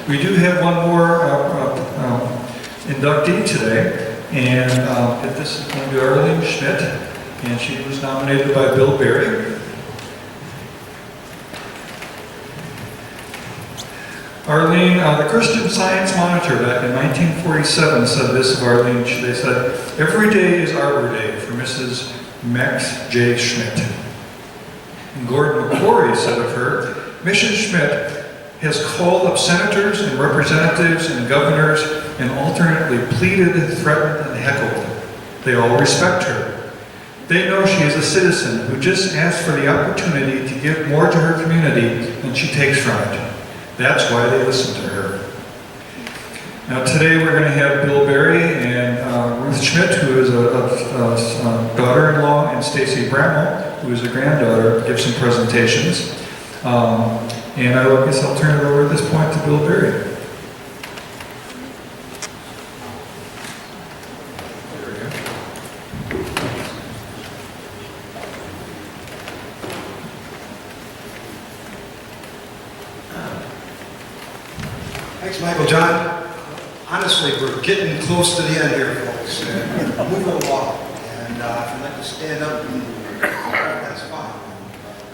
We do have one more inductee today, and this is going to be Aroline Schmitt, and she was nominated by Bill Berry. Aroline, the Christian Science Monitor back in 1947 said this of Aroline. They said, "Every day is Arbor Day for Mrs. Max J. Schmitt." And Gordon McClory said of her, "Mrs. Schmitt has called up senators and representatives and governors and alternately pleaded, threatened, and heckled. They all respect her. They know she is a citizen who just asked for the opportunity to give more to her community than she takes from it. That's why they listen to her." Now today we're going to have Bill Berry and Ruth Schmitt, who is a daughter-in-law, and Stacy Bramwell, who is a granddaughter, give some presentations. And I guess I'll turn it over at this point to Bill Berry. Thanks, Michael. John, honestly, we're getting close to the end here, folks. Moving along. And if you'd like to stand up, that's fine.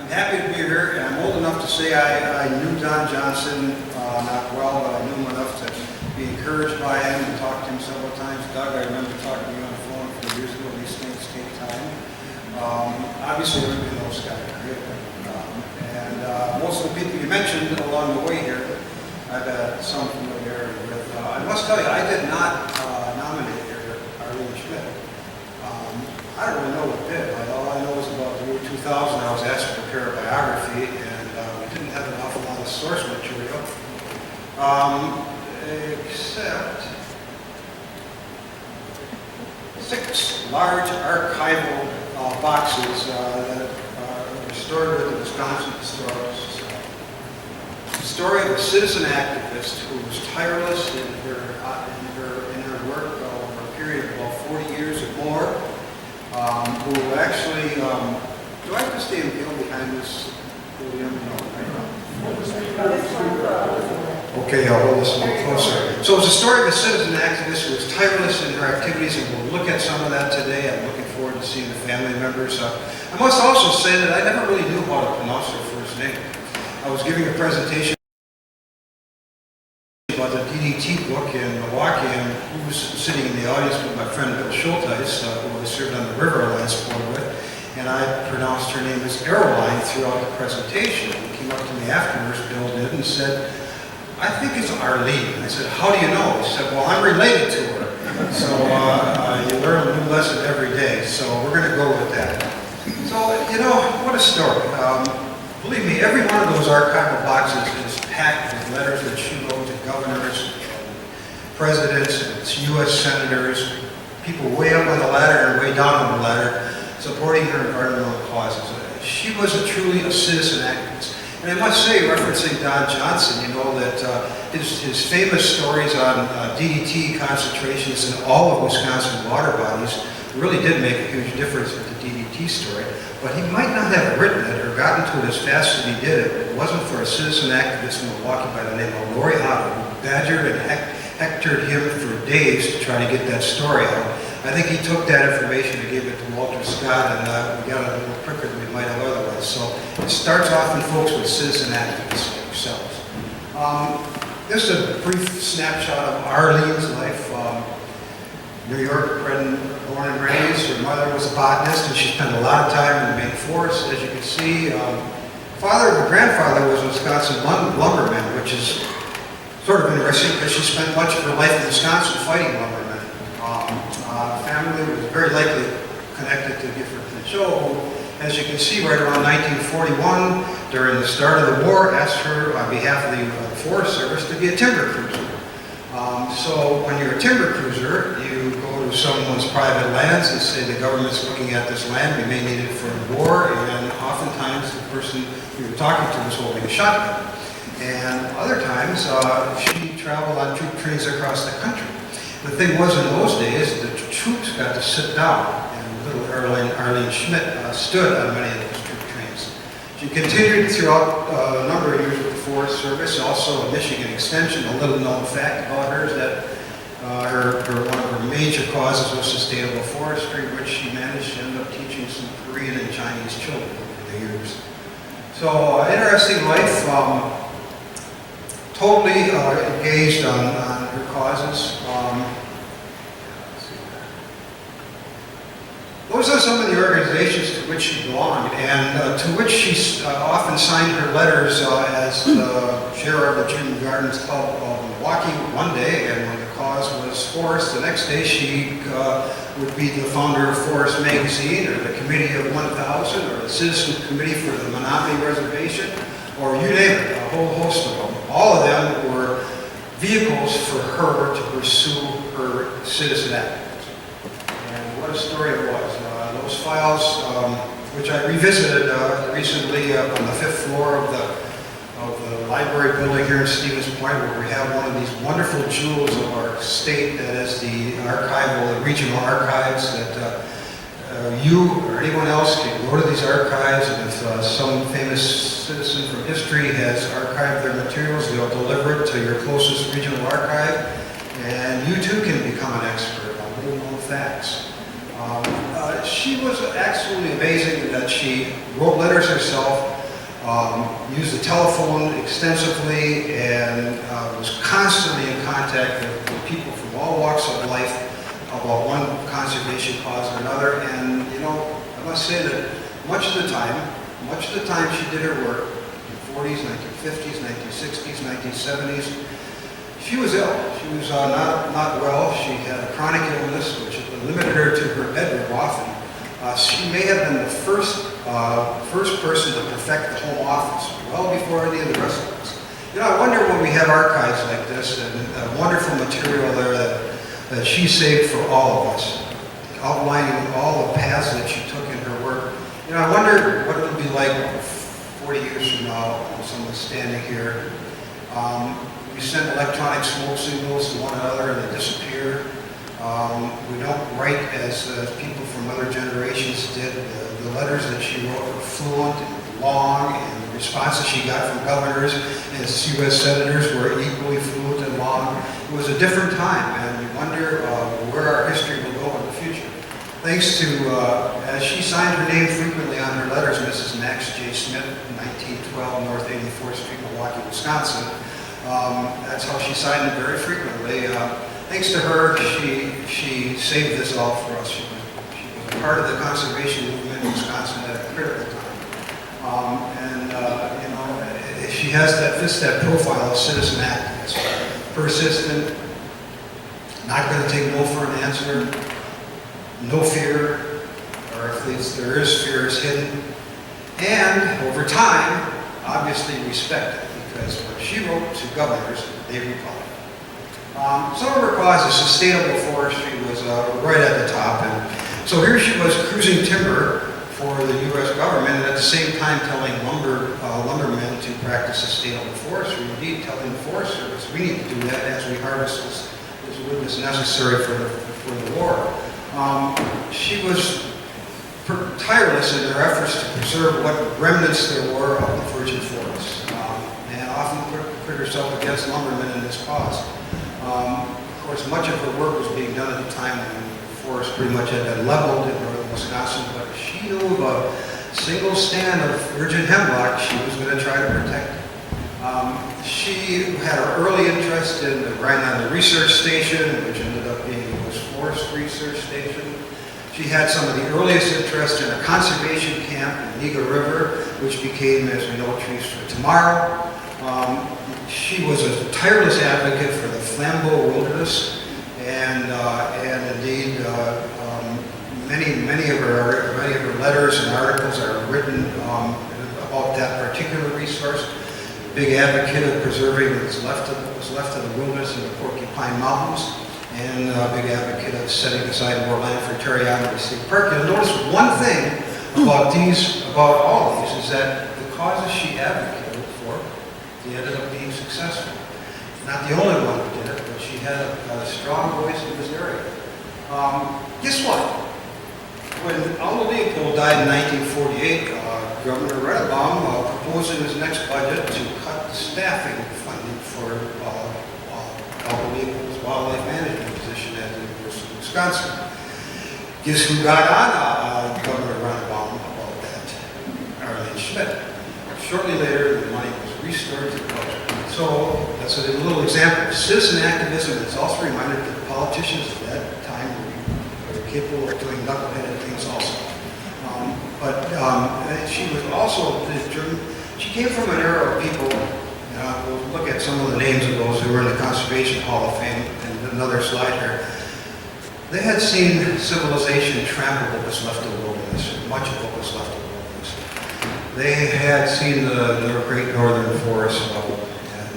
I'm happy to be here, and I'm old enough to say I knew Don Johnson, not well, but I knew him enough to be encouraged by him and talk to him several times. Doug, I remember talking to you on the phone a few years ago. These things take time. Obviously, everybody knows Scott great. And most of the people you mentioned along the way here, I've had some familiarity with. I must tell you, I did not nominate her, Aroline Schmitt. I don't really know what did. All I know is about the year 2000, I was asked to prepare a biography, and we didn't have an awful lot of source material, except 6 large archival boxes that are stored with the Wisconsin Historical Society. The story of a citizen activist who was tireless in her work over a period of about 40 years or more, who actually, do I have to stay in field behind this podium? No, okay, I'll hold this a little closer. So it's a story of a citizen activist who was tireless in her activities, and we'll look at some of that today. I'm looking forward to seeing the family members. I must also say that I never really knew how to pronounce her first name. I was giving a presentation about the DDT book in Milwaukee, and who was sitting in the audience with my friend Bill Schulteis, who I served on the River Alliance board with, and I pronounced her name as Aroline throughout the presentation. He came up to me afterwards, Bill did, and said, "I think it's Arlene." I said, "How do you know?" He said, "Well, I'm related to her." So you learn a new lesson every day, so we're going to go with that. So, you know, what a story. Believe me, every one of those archival boxes is packed with letters that she wrote to governors, presidents, U.S. senators, people way up on the ladder and way down on the ladder, supporting her environmental causes. She was truly a citizen activist. And I must say, referencing Don Johnson, you know, that his famous stories on DDT concentrations in all of Wisconsin water bodies really did make a huge difference with the DDT story. But he might not have written it or gotten to it as fast as he did if it wasn't for a citizen activist in Milwaukee by the name of Lori Otto, who badgered and hectored him for days to try to get that story out. I think he took that information and gave it to Walter Scott, and we got it a little quicker than we might have otherwise. So it starts off, in folks, with citizen activists like yourselves. This is a brief snapshot of Arlene's life. New York, born and raised. Her mother was a botanist, and she spent a lot of time in the Maine forest, as you can see. Her grandfather was a Wisconsin lumberman, which is sort of interesting because she spent much of her life in Wisconsin fighting lumbermen. Family was very likely connected to Gifford Pinchot, who, as you can see, right around 1941, during the start of the war, asked her on behalf of the Forest Service to be a timber cruiser. So when you're a timber cruiser, you go to someone's private lands and say the government's looking at this land, we may need it for the war, and oftentimes the person you were talking to was holding a shotgun. And other times, she traveled on troop trains across the country. The thing was, in those days, the troops got to sit down, and little Aroline Schmitt stood on many of those troop trains. She continued throughout a number of years with the Forest Service, also a Michigan Extension. A little known fact about her is that one of her major causes was sustainable forestry, which she managed to end up teaching some Korean and Chinese children over the years. So interesting life, totally engaged on her causes. Those are some of the organizations to which she belonged, and to which she often signed her letters as chair of the Junior Gardens Club of Milwaukee one day, and when the cause was forest, the next day she would be the founder of Forest Magazine, or the Committee of 1000, or the Citizen Committee for the Menominee Reservation, or you name it, a whole host of them. All of them were vehicles for her to pursue her citizen activism. And what a story it was. Those files, which I revisited recently on the 5th floor of the library building here in Stevens Point, where we have one of these wonderful jewels of our state that is the the regional archives, that you or anyone else can go to these archives, and if some famous citizen from history has archived their materials, they'll deliver it to your closest regional archive, and you too can become an expert on little known facts. She was absolutely amazing in that she wrote letters herself, used the telephone extensively, and was constantly in contact with people from all walks of life about one conservation cause or another. And you know, I must say that much of the time she did her work in the 40s, 1950s, 1960s, 1970s. She was ill. She was not well. She had a chronic illness, which limited her to her bedroom often. She may have been the first person to perfect the home office, well before any of the rest of us. You know, I wonder when we have archives like this and wonderful material there that she saved for all of us, outlining all the paths that she took in her work. You know, I wonder what it would be like 40 years from now when someone's standing here. We send electronic smoke signals to one another and they disappear. We don't write as people from other generations did. The letters that she wrote were fluent and long, and the responses she got from governors and U.S. senators were equally fluent and long. It was a different time, and we wonder where our history will go in the future. Thanks to, as she signed her name frequently on her letters, Mrs. Max J. Schmitt, 1912 North 84th Street, Milwaukee, Wisconsin. That's how she signed it very frequently. Thanks to her, she saved this all for us. She was part of the conservation movement in Wisconsin at a critical time. You know, she fits that profile of citizen activist. Persistent, not going to take no for an answer, no fear, or if there is fear, it's hidden. And over time, obviously respected, because when she wrote to governors, they replied. Some of her causes, sustainable forestry was right at the top, and so here she was cruising timber for the U.S. government, and at the same time telling lumbermen to practice sustainable forestry. Indeed, telling the Forest Service, we need to do that as we harvest this wood that's necessary for the war. She was tireless in her efforts to preserve what remnants there were of the virgin forest, and often put herself against lumbermen in this cause. Of course, much of her work was being done at the time when the forest pretty much had been leveled in northern Wisconsin, but she knew of a single stand of virgin hemlock she was going to try to protect. She had her early interest in the Rhineland Research Station, which ended up being the U.S. Forest Research Station. She had some of the earliest interest in a conservation camp in Niga River, which became, as we know, Trees for Tomorrow. She was a tireless advocate for the Flambeau Wilderness, and indeed, many of her letters and articles are written about that particular resource. Big advocate of preserving what was left of the wilderness in the Porcupine Mountains, and a big advocate of setting aside more land for Terriongo State Park. You'll notice one thing about all of these is that the causes she advocated for, they ended up being successful. Not the only one who did it, but she had a strong voice in this area. Guess what? When Alma Leopold died in 1948, Governor Redenbaum proposed in his next budget to cut the staffing funding for Albuquerque's wildlife management position at the University of Wisconsin. Guess who got on Governor Redenbaum about that? Aroline Schmitt. Shortly later, the money was restored to the budget. So that's a little example of citizen activism. It's also a reminder that politicians at that time were capable of doing knuckleheaded things also. She was also, she came from an era of people, we'll look at some of the names of those who were in the Conservation Hall of Fame in another slide here. They had seen civilization trample what was left of the wilderness, much of what was left of the wilderness. They had seen the great northern forest level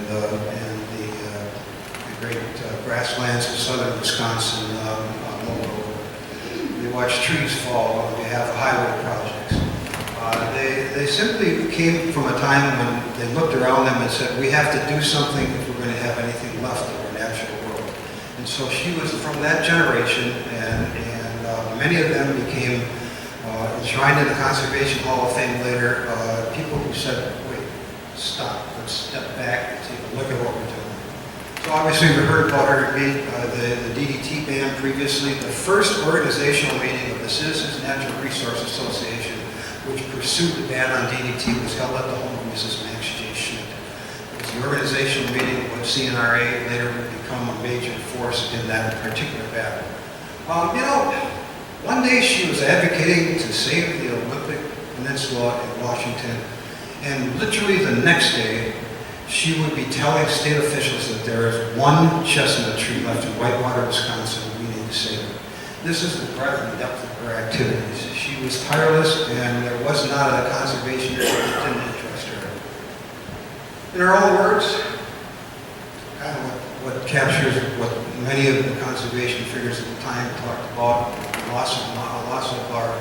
and the great grasslands of southern Wisconsin mowed over. They watched trees fall on behalf of highway projects. They simply came from a time when they looked around them and said, we have to do something if we're going to have anything left of our natural world. And so she was from that generation, and many of them became enshrined in the Conservation Hall of Fame later, people who said, wait, stop, let's step back and take a look at what we're doing. So obviously we heard about her meet the DDT ban previously. The first organizational meeting of the Citizens Natural Resource Association, which pursued the ban on DDT, was held at the home of Mrs. Max J. Schmitt. It was the organizational meeting of what CNRA later would become a major force in that particular battle. One day she was advocating to save the Olympic Peninsula in Washington, and literally the next day, she would be telling state officials that there is one chestnut tree left in Whitewater, Wisconsin, we need to save it. This is the breadth and depth of her activities. She was tireless, and there was not a conservation issue that didn't interest her. In her own words, kind of what captures what many of the conservation figures at the time talked about, loss of our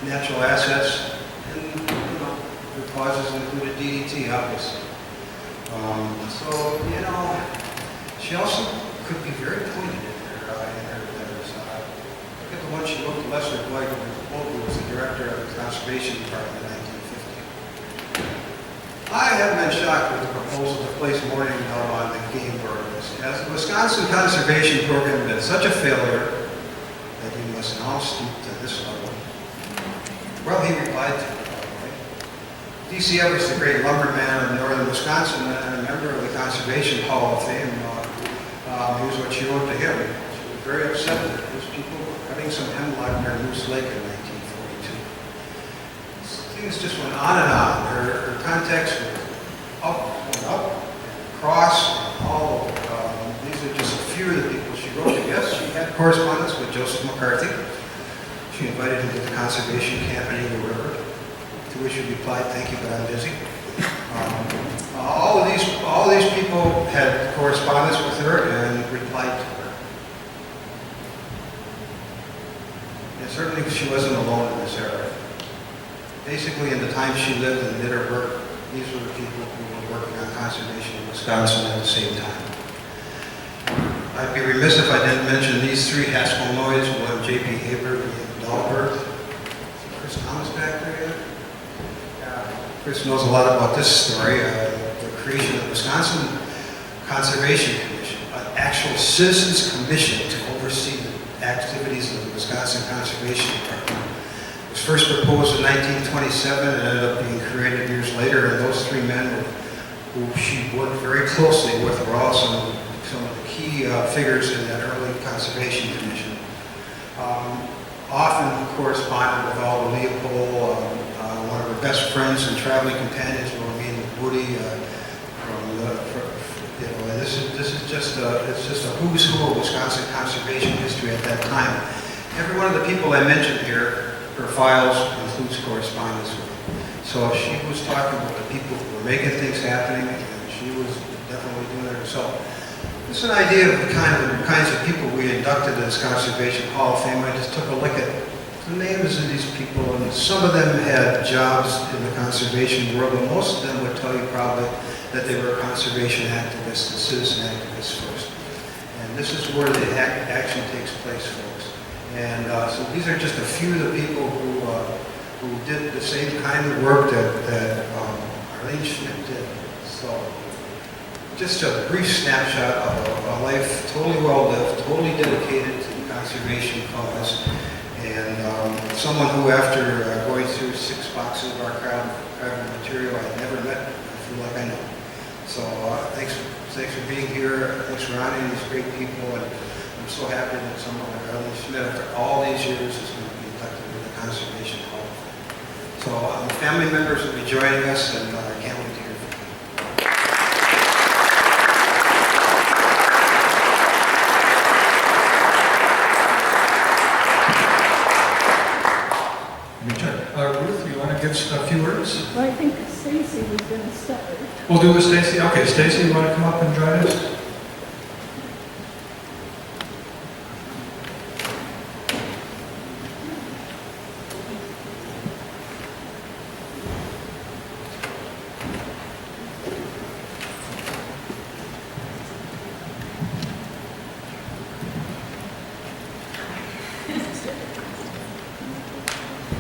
natural assets, and the causes included DDT, obviously. She also could be very pointed in her letters. Look at the one she wrote to Lester Blake, who was the director of the Conservation Department in 1950. I have been shocked with the proposal to place mourning dove on the game birds, as the Wisconsin Conservation Program has been such a failure that you must now stoop to this level. Well, he replied to it, by the way. DCF was the great lumberman of northern Wisconsin and a member of the Conservation Hall of Fame. Here's what she wrote to him. She was very upset that those people were cutting some hemlock near Moose Lake in 1942. Things just went on and on. Her contacts were up, across, and all over. These are just a few of the people she wrote to. Yes, she had correspondence with Joseph McCarthy. She invited him to the conservation camp in Eagle River, to which he replied, thank you, but I'm busy. All of these people had correspondence with her and replied to her. And certainly she wasn't alone in this era. Basically, in the time she lived and did her work, these were the people who were working on conservation in Wisconsin at the same time. I'd be remiss if I didn't mention these three Haskell-Noyes, one J.P. Haber, and Dahlberg. Is Chris Thomas back there yet? Chris knows a lot about this story, the creation of the Wisconsin Conservation Commission, an actual citizens commission to oversee the activities of the Wisconsin Conservation Department. It was first proposed in 1927 and ended up being created years later, and those three men who she worked very closely with were also some of the key figures in that early Conservation Commission. Often corresponded with Aldo Leopold, one of her best friends and traveling companions, Romaine Woody. This is just a who's who of Wisconsin conservation history at that time. Every one of the people I mentioned here, her files includes correspondence with them. So she was talking with the people who were making things happening, and she was definitely doing it herself. This is an idea of the kinds of people we inducted in this Conservation Hall of Fame. I just took a look at the names of these people, and some of them had jobs in the conservation world, but most of them would tell you probably that they were conservation activists and citizen activists first. And this is where the action takes place, folks. And so these are just a few of the people who who did the same kind of work that Arlene Schmitt did. So, just a brief snapshot of a life totally well lived, totally dedicated to the conservation cause, and someone who, after going through 6 boxes of archival material I never met, I feel like I know. So thanks for being here. Thanks for honoring these great people, and I'm so happy that someone like Arlene Schmitt, after all these years, is going to be inducted into the Conservation Hall of Fame. So the family members will be joining us, and I can't wait to hear from you. Let me check. Ruth, you want to give a few words? Well, I think Stacy was going to start. We'll do with Stacy. Okay, Stacy, you want to come up and join us?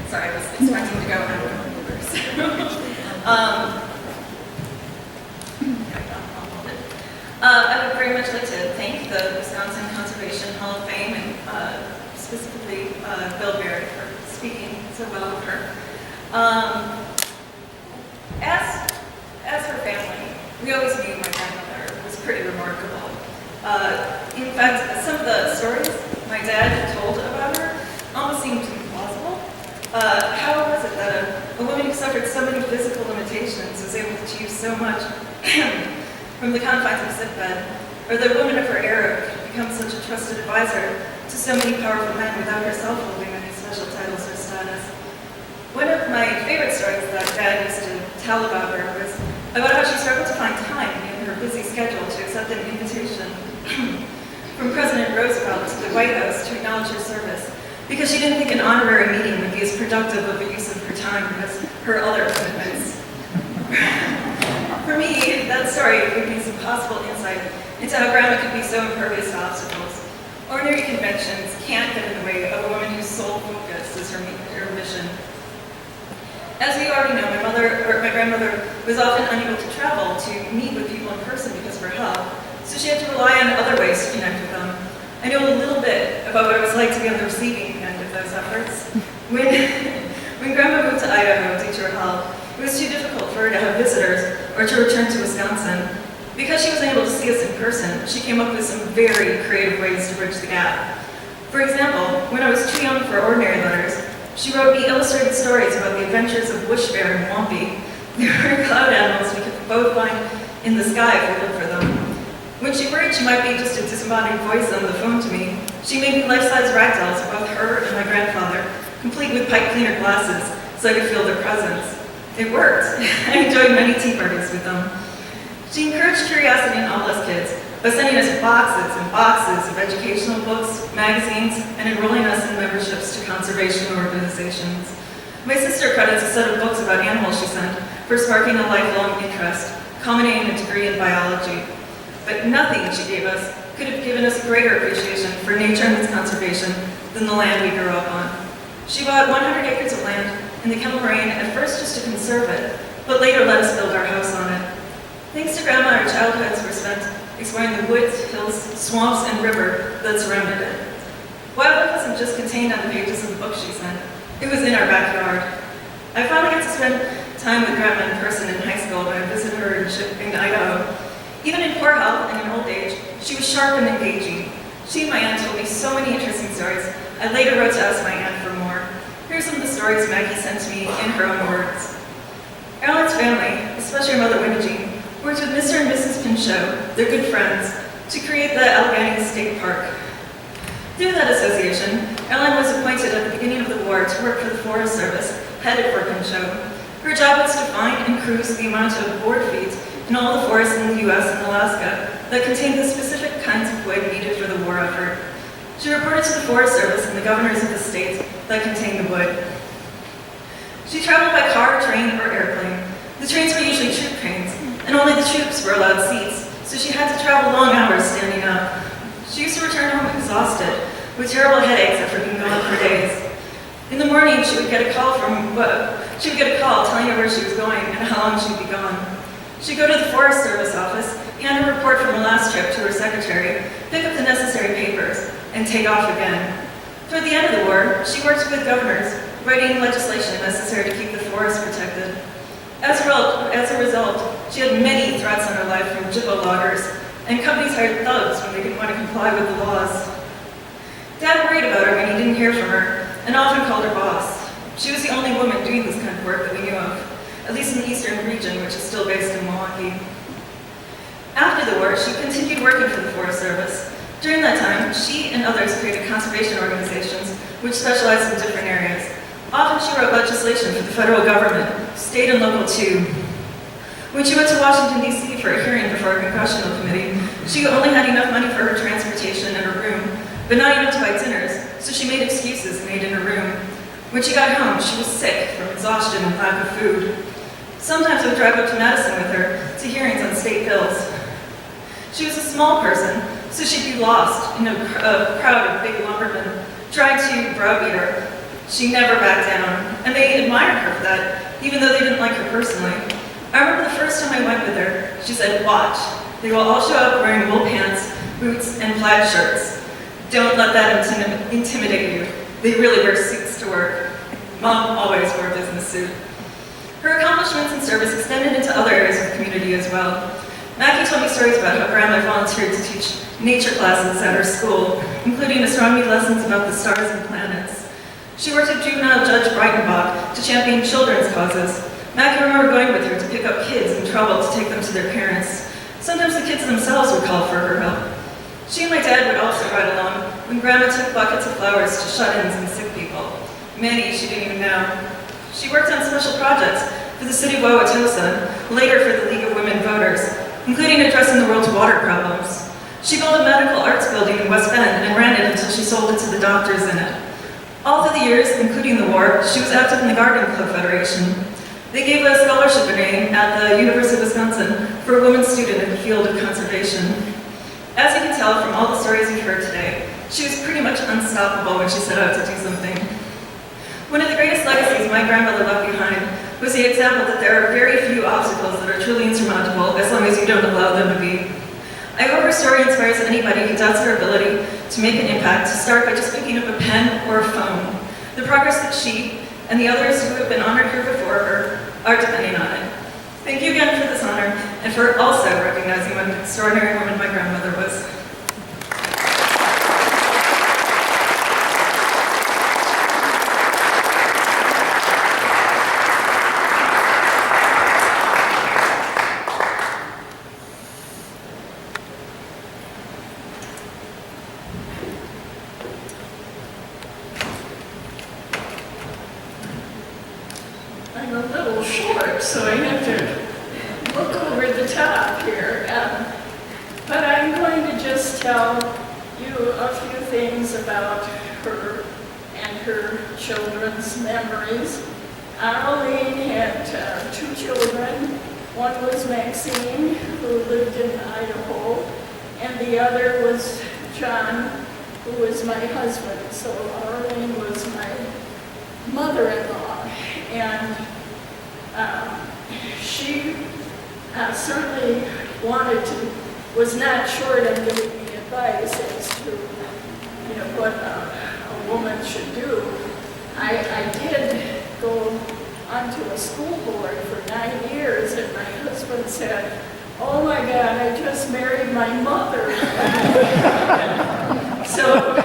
Sorry, I was expecting to go out of reverse. I would very much like to thank the Wisconsin Conservation Hall of Fame and specifically Bill Berry for speaking so well of her. As her family, we always knew my grandmother was pretty remarkable. In fact, some of the stories my dad told about her almost seemed implausible. How was it that a woman who suffered so many physical limitations was able to achieve so much from the confines of a sickbed, or the woman of her era could become such a trusted advisor to so many powerful men without herself holding any special titles or status? One of my favorite stories that Dad used to tell about her was about how she struggled to find time in her busy schedule to accept an invitation from President Roosevelt to the White House to acknowledge her service, because she didn't think an honorary meeting would be as productive of a use of her time as her other commitments. For me, that story would be some possible insight into how Grandma could be so impervious to obstacles. Ordinary conventions can't get in the way of a woman whose sole focus is her mission. As you already know, my grandmother was often unable to travel to meet with people in person because of her health, so she had to rely on other ways to connect with them. I know a little bit about what it was like to be on the receiving end of those efforts. When Grandma moved to Idaho due to her health, it was too difficult for her to have visitors or to return to Wisconsin. Because she wasn't able to see us in person, she came up with some very creative ways to bridge the gap. For example, when I was too young for ordinary letters, she wrote me illustrated stories about the adventures of bush bear and wampy. They were cloud animals we could both find in the sky if we looked for them. When she worried she might be just a disembodied voice on the phone to me, she made me life-size ragdolls of both her and my grandfather, complete with pipe cleaner glasses, so I could feel their presence. It worked. I enjoyed many tea parties with them. She encouraged curiosity in all us kids by sending us boxes and boxes of educational books, magazines, and enrolling us in memberships to conservation organizations. My sister credits a set of books about animals she sent for sparking a lifelong interest, culminating in a degree in biology. But nothing she gave us could have given us a greater appreciation for nature and its conservation than the land we grew up on. She bought 100 acres of land in the Kettle Moraine, at first just to conserve it, but later let us build our house on it. Thanks to Grandma, our childhoods were spent exploring the woods, hills, swamps, and river that surrounded it. Wildlife wasn't just contained on the pages of the book she sent, it was in our backyard. I finally got to spend time with Grandma in person in high school when I visited her in Idaho. Even in poor health and in old age, she was sharp and engaging. She and my aunt told me so many interesting stories. I later wrote to ask my aunt for more. Here are some of the stories Maggie sent to me in her own words. Aroline's family, especially her mother Winnie Jean, worked with Mr. and Mrs. Pinchot, their good friends, to create the Allegheny State Park. Through that association, Aroline was appointed at the beginning of the war to work for the Forest Service, headed for Pinchot. Her job was to find and cruise the amount of board feet in all the forests in the U.S. and Alaska that contained the specific kinds of wood needed for the war effort. She reported to the Forest Service and the governors of the states that contained the wood. She traveled by car, train, or airplane. The trains were usually troop trains, and only the troops were allowed seats, so she had to travel long hours standing up. She used to return home exhausted, with terrible headaches after being gone for days. In the morning, she would get a call telling her where she was going and how long she'd be gone. She'd go to the Forest Service office, hand a report from her last trip to her secretary, pick up the necessary papers, and take off again. Toward the end of the war, she worked with governors, writing legislation necessary to keep the forest protected. As a result, she had many threats on her life from Jibbo loggers, and companies hired thugs when they didn't want to comply with the laws. Dad worried about her when he didn't hear from her, and often called her boss. She was the only woman doing this kind of work that we knew of, at least in the eastern region, which is still based in Milwaukee. After the war, she continued working for the Forest Service. During that time, she and others created conservation organizations which specialized in different areas. Often she wrote legislation for the federal government, state and local too. When she went to Washington, D.C. for a hearing before a congressional committee, she only had enough money for her transportation and her room, but not enough to buy dinners, so she made excuses and ate in her room. When she got home, she was sick from exhaustion and lack of food. Sometimes I would drive up to Madison with her to hearings on state bills. She was a small person, so she'd be lost in a crowd of big lumbermen trying to browbeat her. She never backed down, and they admired her for that, even though they didn't like her personally. I remember the first time I went with her, she said, "Watch, they will all show up wearing wool pants, boots, and plaid shirts. Don't let that intimidate you. They really wear suits to work." Mom always wore a business suit. Her accomplishments in service extended into other areas of the community as well. Mackie told me stories about how Grandma volunteered to teach nature classes at her school, including astronomy lessons about the stars and planets. She worked with juvenile Judge Breitenbach to champion children's causes. Mackie remembered going with her to pick up kids in trouble to take them to their parents. Sometimes the kids themselves would call for her help. She and my dad would also ride along when Grandma took buckets of flowers to shut-ins and sick people. Many she didn't even know. She worked on special projects for the city of Wauwatosa, later for the League of Women Voters, including addressing the world's water problems. She built a medical arts building in West Bend and ran it until she sold it to the doctors in it. All through the years, including the war, she was active in the Garden Club Federation. They gave a scholarship in name at the University of Wisconsin for a woman student in the field of conservation. As you can tell from all the stories you've heard today, she was pretty much unstoppable when she set out to do something. One of the greatest legacies my grandmother left behind was the example that there are very few obstacles that are truly insurmountable as long as you don't allow them to be. I hope her story inspires anybody who doubts her ability to make an impact to start by just picking up a pen or a phone. The progress that she and the others who have been honored here before her are depending on it. Thank you again for this honor and for also recognizing what an extraordinary woman my grandmother was. I'm a little short, so I have to look over the top here. But I'm going to just tell you a few things about her and her children's memories. Aroline had 2 children. One was Maxine, who lived in Idaho, and the other was John, who was my husband. So Aroline was my mother-in-law. And she certainly was not short of giving me advice as to, what a woman should do. I did go onto a school board for 9 years, and my husband said, "Oh my God, I just married my mother." So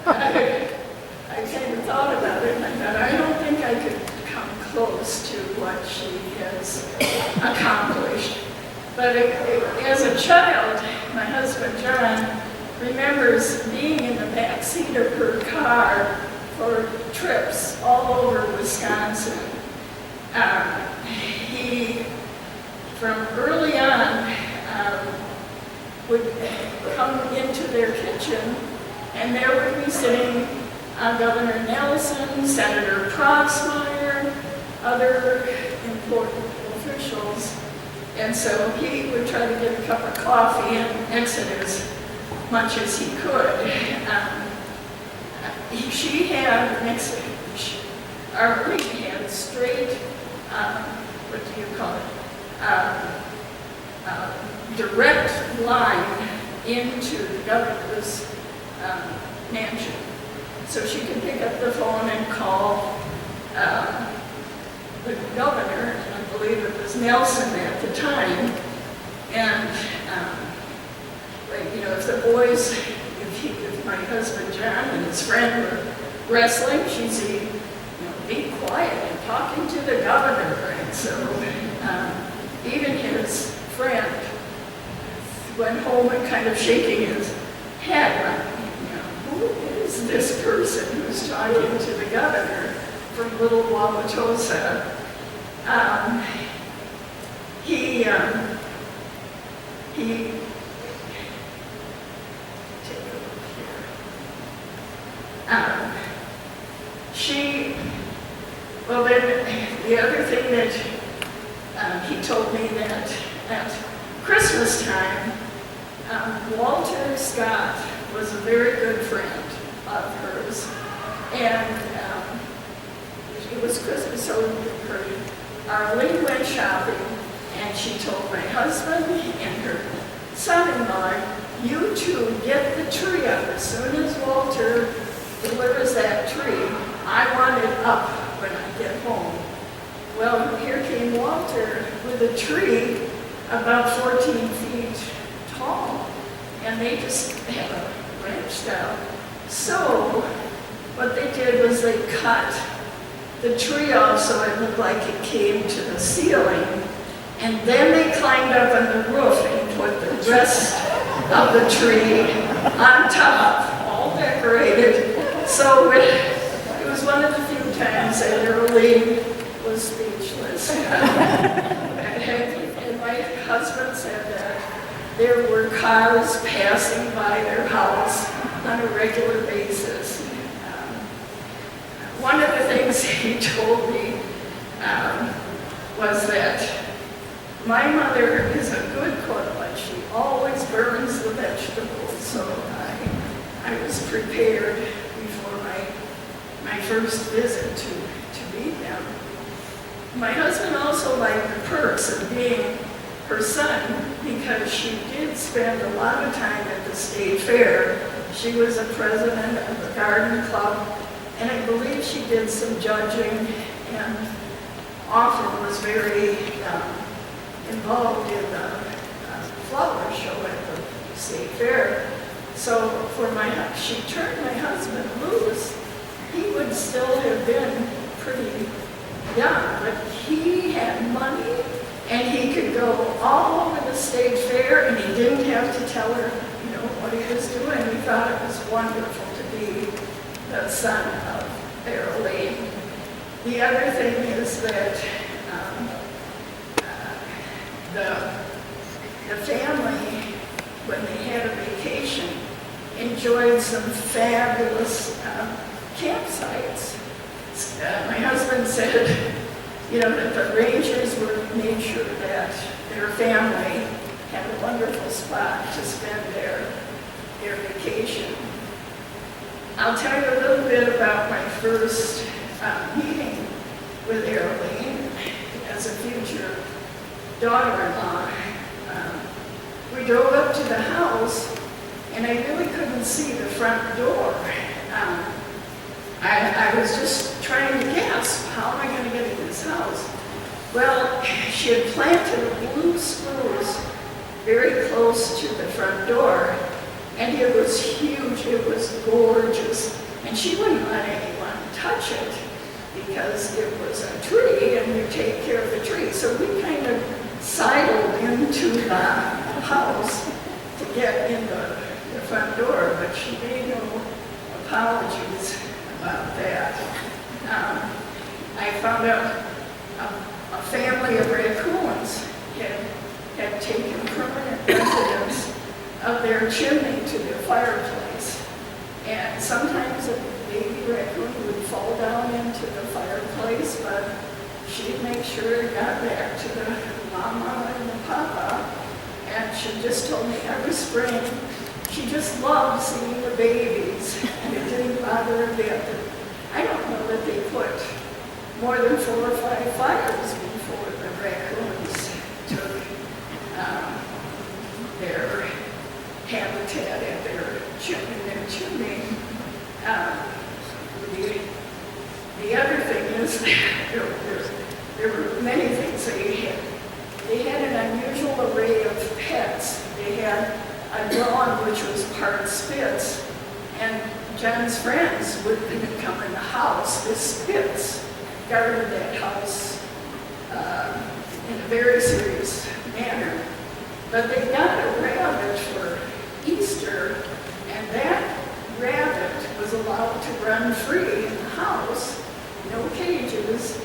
I kind of thought about it, and I thought, I don't think I could come close to what she has accomplished. But as a child, my husband John remembers being in the back seat of her car for trips all over Wisconsin. He, from early on, would come into their kitchen, and there would be sitting Governor Nelson, Senator Proxmire, other important officials. And so he would try to get a cup of coffee and exit as much as he could. She Aroline had straight, what do you call it? Direct line into the governor's mansion. So she could pick up the phone and call the governor, and I believe it was Nelson at the time, and like, you know, if the boys, if my husband John and his friend were wrestling, she'd say, you know, be quiet and talking to the governor. And so even his friend went home and kind of shaking his head, like, you know, who is this person who's talking to the governor from Little Wauwatosa? He take a look here. Well then, the other thing that he told me that at Christmas time, Walter Scott was a very good friend of hers, and it was Christmas, so Arlene went shopping, and she told my husband and her son-in-law, you two get the tree up. As soon as Walter delivers that tree, I want it up when I get home. Well, here came Walter with a tree about 14 feet tall, and they just had a branched out. So what they did was they cut the tree off so it looked like it came to the ceiling, and then they climbed up on the roof and put the rest of the tree on top, all decorated. So it was one of the few times that Aroline was speechless. And my husband said that there were cars passing by their house on a regular basis. One of the things he told me was that my mother is a good cook, but she always burns the vegetables, so I was prepared before my first visit to meet them. My husband also liked the perks of being her son because she did spend a lot of time at the state fair. She was a president of the garden club, and I believe she did some judging and often was very involved in the flower show at the state fair. So she turned my husband loose. He would still have been pretty young, but he had money and he could go all over the state fair and he didn't have to tell her, you know, what he was doing. He thought it was wonderful to be the son of Aroline. The other thing is that the family, when they had a vacation, enjoyed some fabulous campsites. My husband said, you know, that the rangers made sure that their family had a wonderful spot to spend their vacation. I'll tell you a little bit about my first meeting with Aroline as a future daughter-in-law. We drove up to the house, and I really couldn't see the front door. I was just trying to gasp, how am I going to get in this house? Well, she had planted blue spruce very close to the front door, and it was huge, it was gorgeous, and she wouldn't let anyone touch it because it was a tree and you take care of the tree. So we kind of sidled into the house to get in the front door, but she made no apologies about that. I found out a family of raccoons had taken permanent residence of their chimney to their fireplace. And sometimes a baby raccoon would fall down into the fireplace, but she'd make sure it got back to the mama and the papa. And she just told me every spring, she just loved seeing the babies, and it didn't bother her a bit. I don't know that they put more than 4 or 5 fires before the raccoons took their habitat at their chimney. The other thing is, there were many things they had. They had an unusual array of pets. They had a dog which was part Spitz, and John's friends would even come in the house. The Spitz guarded that house in a very serious manner. But they got a rabbit for Easter, and that rabbit was allowed to run free in the house, no cages,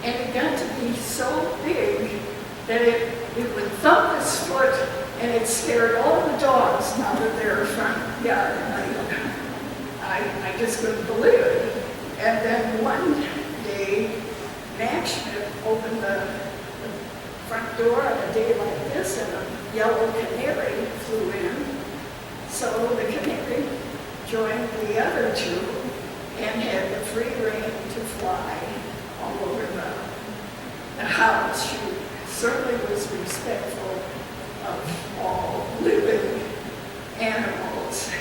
and it got to be so big that it would thump its foot, and it scared all the dogs out of their front yard. I just couldn't believe it. And then one day, Max Schmitt opened the front door on a day like this, and a yellow canary flew in. So the canary joined the other two and had the free rein to fly all over the house. She certainly was respectful of all living animals.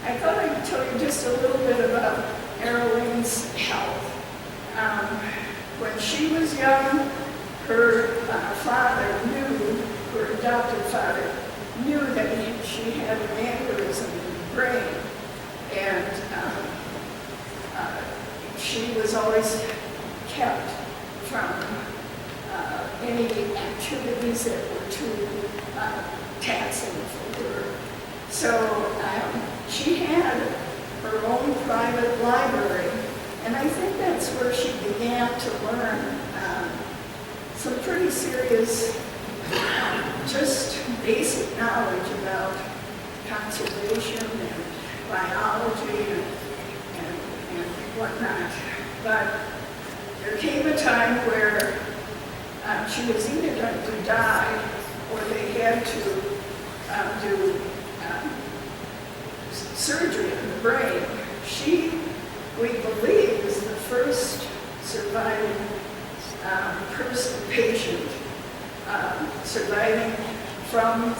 I thought I'd tell you just a little bit about Aroline's health. When she was young, her father knew, her adopted father knew that she had an aneurysm in the brain, and she was always kept from any activities that were too taxing for her. So she had her own private library, and I think that's where she began to learn some pretty serious, just basic knowledge about conservation and biology and whatnot. But there came a time where she was either going to die or they had to do surgery in the brain. She, we believe, is the first surviving patient surviving from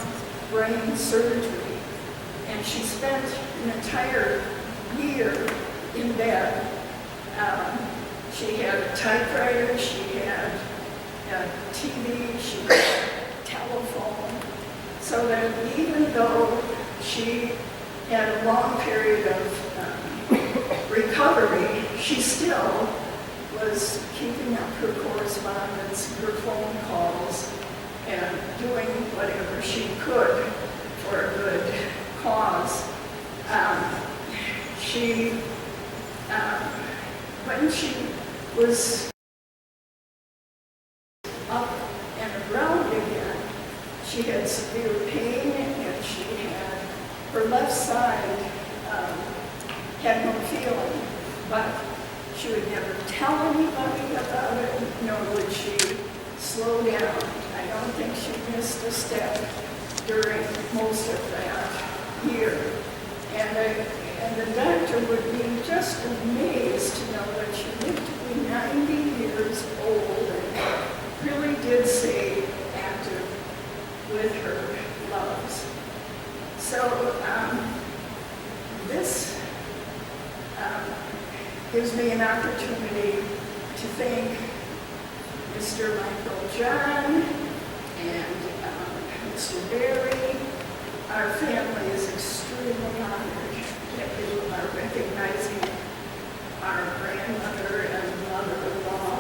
brain surgery. And she spent an entire year in bed. She had a typewriter, she had a TV, she had a telephone, so that even though she had a long period of recovery, she still was keeping up her correspondence, her phone calls, and doing whatever she could for a good cause. When she was up and around again, she had severe pain, and she had, her left side had no feeling, but she would never tell anybody about it, nor would she slow down. I don't think she missed a step during most of that year. And the doctor would be just amazed to know that she lived to be 90 years old and really did stay active with her loves. So this gives me an opportunity to thank Mr. Michael John and Mr. Barry. Our family is extremely honored that you are recognizing our grandmother and mother-in-law.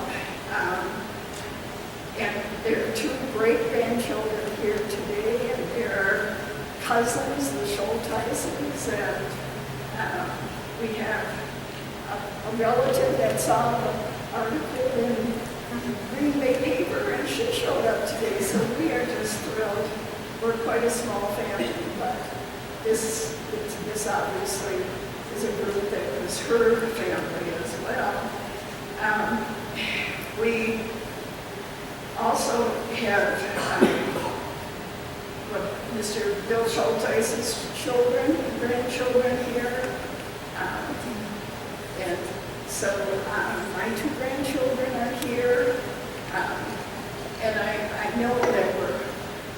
And there are 2 great-grandchildren here today, and there are cousins, the Schulteisens, and we have a relative that saw the article in Green Bay paper, and she showed up today, so we are just thrilled. We're quite a small family, but this obviously is a group that was her family as well. We also have what Mr. Bill Schulteis's children, grandchildren here. And so my two grandchildren are here. And I know that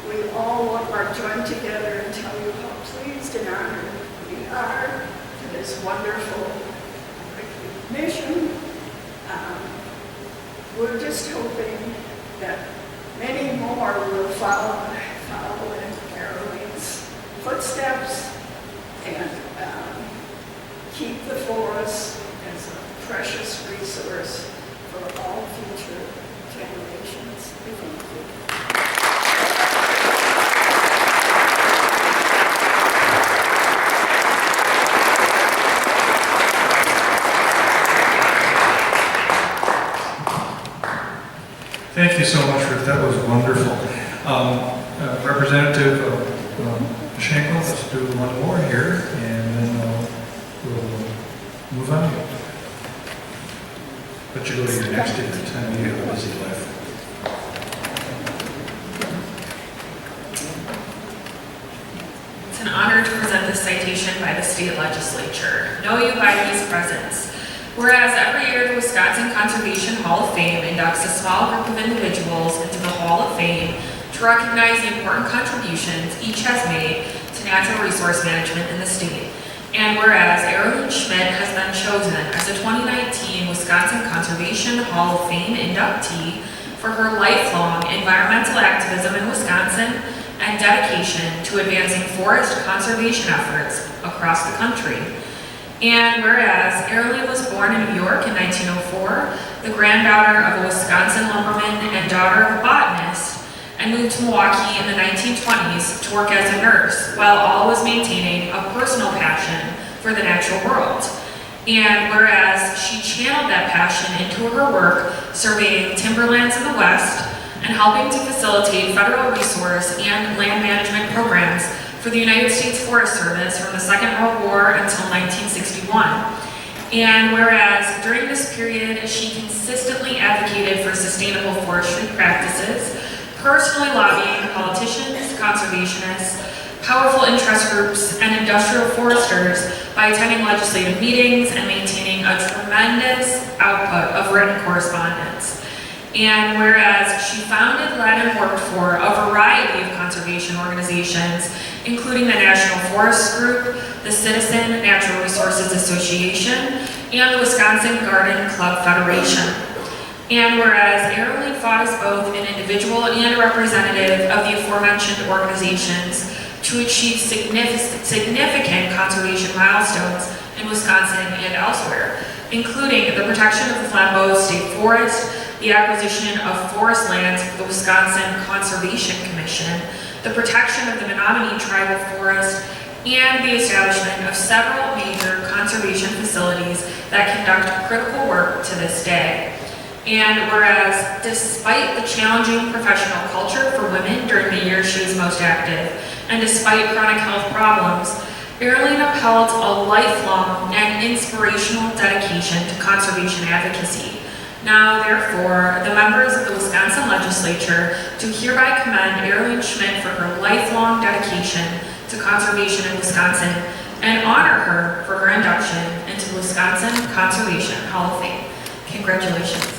we all are joined together and tell you how pleased and honored we are for this wonderful recognition. We're just hoping that many more will follow in Aroline's footsteps and keep the forest as a precious resource for all future generations. Thank you. Thank you so much, Ruth. That was wonderful. Representative Schenkel, let's do one more here, and then we'll move on. Let you go to your next event. I know you have a busy life. It's an honor to present this citation by the state legislature. Know you by his presence. Whereas every year the Wisconsin Conservation Hall of Fame inducts a small group of individuals into the Hall of Fame to recognize the important contributions each has made to natural resource management in the state. And whereas Aroline Schmitt has been chosen as a 2019 Wisconsin Conservation Hall of Fame inductee for her lifelong environmental activism in Wisconsin and dedication to advancing forest conservation efforts across the country. And whereas Aroline was born in New York in 1904, the granddaughter of a Wisconsin lumberman and daughter of a botanist, and moved to Milwaukee in the 1920s to work as a nurse, while always maintaining a personal passion for the natural world. And whereas she channeled that passion into her work surveying timberlands in the West and helping to facilitate federal resource and land management programs for the United States Forest Service from the Second World War until 1961. And whereas during this period, she consistently advocated for sustainable forestry practices, personally lobbying politicians, conservationists, powerful interest groups, and industrial foresters by attending legislative meetings and maintaining a tremendous output of written correspondence. And whereas she founded, led, and worked for a variety of conservation organizations, including the National Forest Group, the Citizen Natural Resources Association, and the Wisconsin Garden Club Federation. And whereas Aroline fought as both an individual and a representative of the aforementioned organizations to achieve significant conservation milestones in Wisconsin and elsewhere, including the protection of the Flambeau State Forest, the acquisition of forest lands for the Wisconsin Conservation Commission, the protection of the Menominee Tribal Forest, and the establishment of several major conservation facilities that conduct critical work to this day. And whereas, despite the challenging professional culture for women during the years she was most active, and despite chronic health problems, Aroline upheld a lifelong and inspirational dedication to conservation advocacy. Now, therefore, the members of the Wisconsin legislature do hereby commend Aroline Schmitt for her lifelong dedication to conservation in Wisconsin and honor her for her induction into the Wisconsin Conservation Hall of Fame. Congratulations.